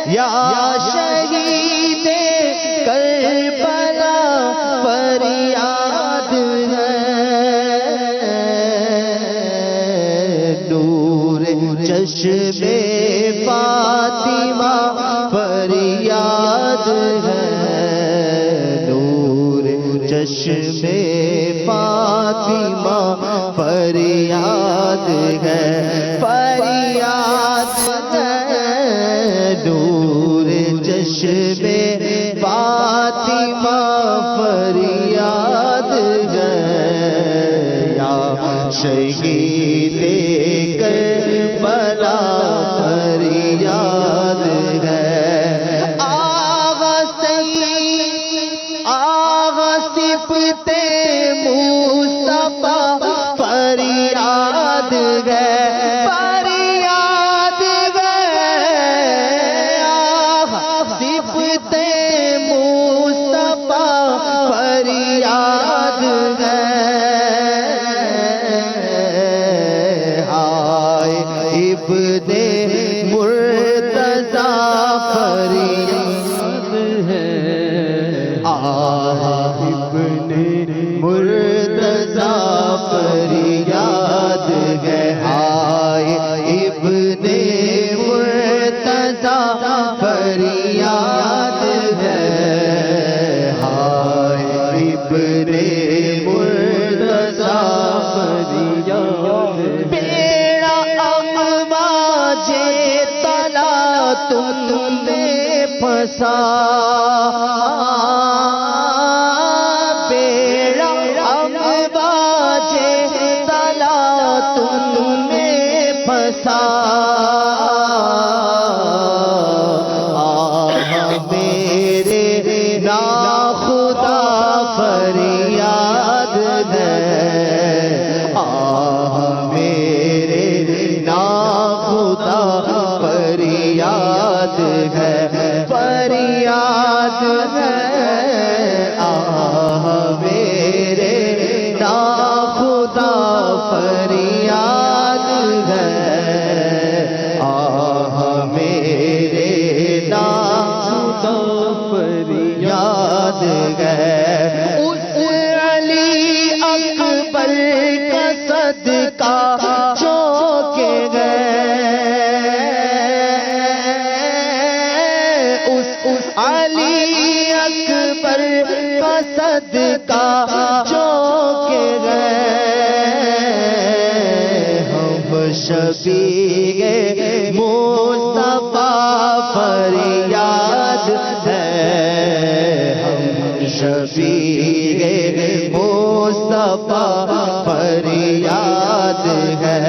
یا شہید کربلا فریاد ہے، نور چشم فاطمہ فریاد ہے، نور چشم فاطمہ فریاد ہے، فریاد ہے، نور چشم فاطمہ فریاد ہے، یا شہید کربلا فریاد ہے، آغا صفت مصطفیٰ فریاد ہے، فریاد ہے، صفت مصطفیٰ فریاد ہے، ہائے ابن مرتضیٰ فریاد ہے، ابن مرتضیٰ فریاد ہے، ہائے ابن مرتضیٰ فریاد ہے، ہائے ابن مرتضیٰ فریاد ہے، بیڑا امواج تلاطم میں پھنسا، بیڑا امواج تلاطم میں پھنسا، میرے ناخدا فریاد ہے، میرے ناخدا فریاد ہے، فریاد ہے، میرے ناخدا فریاد ہے، میرے ناخدا فریاد ہے، اس علی اکبر کا صدقہ جو کہ اس علی اکبر کا صدقہ جو کہ ہم شفیع مصطفیٰ فریاد ہے، ہم شفیع مصطفیٰ فریاد ہے،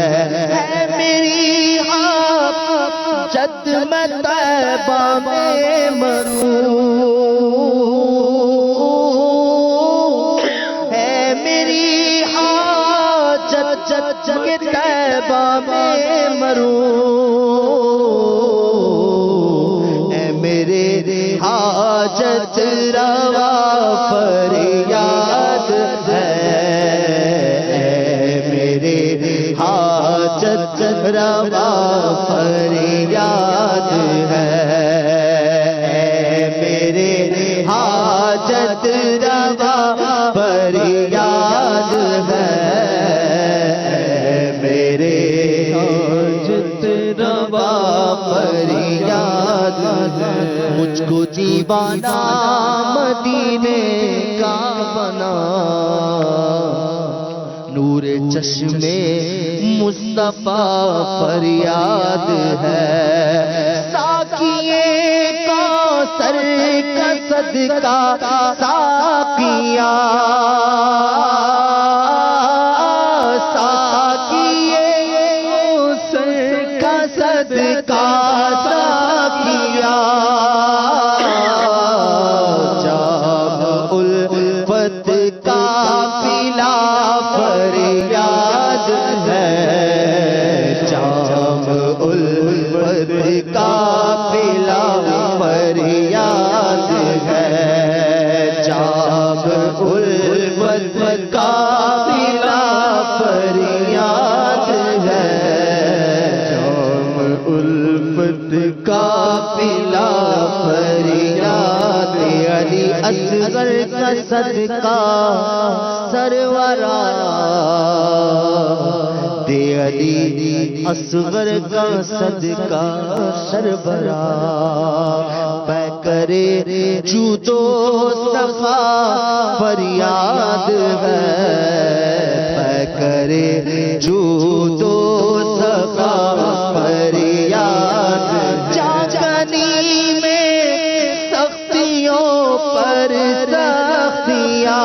میری حاجت میں طیبہ میں مروں، ہے میری حاجت کے طیبہ میں مروں، اے میرے حاجت روا فریاد ہے، میرے حاجت روا فریاد ہے، میرے حاجت روا فریاد ہے، میرے حاجت روا فریاد ہے، مجھ کو دیوانہ مدینے کا بنا، نور چشم مصطفیٰ فریاد ہے، ساقیے کوثر کا صدقہ ساقیا، ساقیے کوثر کا صدقہ ساقیا، جام الفت کا پلا فریاد ہے، جام الفت کا پلا فریاد ہے، جام الفت کا پلا فریاد ہے، جام الفت الفت قافلہ فریاد علی اصغر کا صدقہ سرورا دے علی اصغر کا صدقہ سربراہ پہ کرے جود و صفا فریاد ہے پہ کرے جود و صفا فریاد چاکنی میں سختیوں پر سختیاں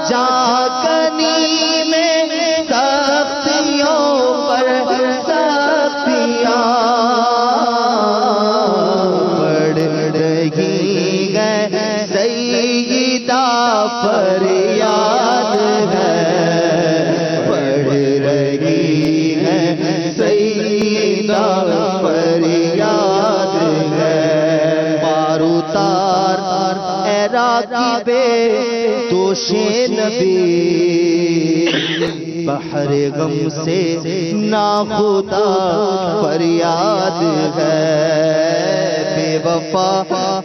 چاکنی میں سختیوں پر سختیاں بڑھ رہی ہے سیدہ فریاد ہے بڑھ رہی ہے سیدہ فریاد ہے پارو تار اے راکب دوش نبی بحر غم سے ناخدا فریاد ہے بے وفا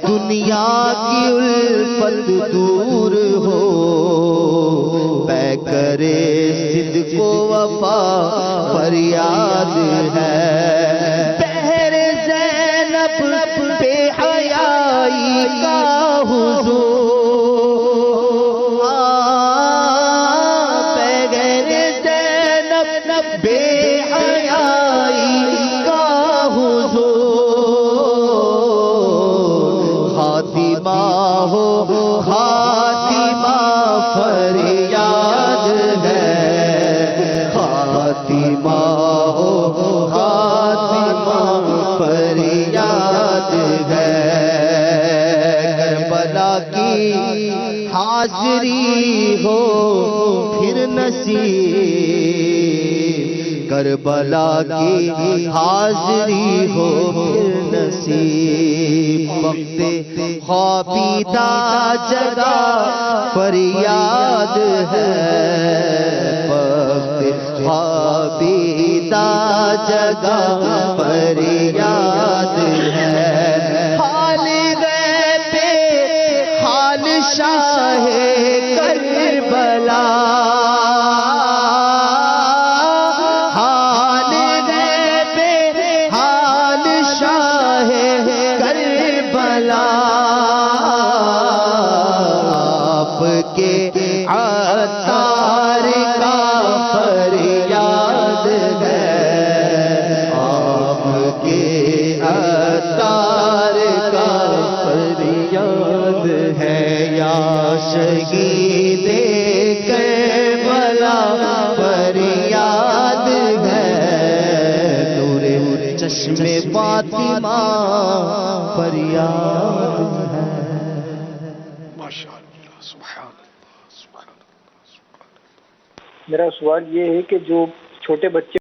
دنیا کی الفت دور ہو پے کرے صدق و وفا فریاد ہے بہر زینب بے حیائی کا حضور بے حیائی کا حضور خاتمہ ہو خاتمہ فریاد ہے خاتمہ ہو خاتمہ فریاد ہے کربلا کی حاضری ہو پھر نصیب کربلا کی حاضری ہو پھر نصیب وقت خوابیدہ جگہ فریاد ہے وقت خوابیدہ جگہ فریاد ہے حال غیب حال شاہ کربلا آپ کے عطار کا فریاد ہے آپ کے عطار کا فریاد ہے یا شہید کربلا فریاد ہے نور چشم فاطمہ فریاد ہے میرا سوال یہ ہے کہ جو چھوٹے بچے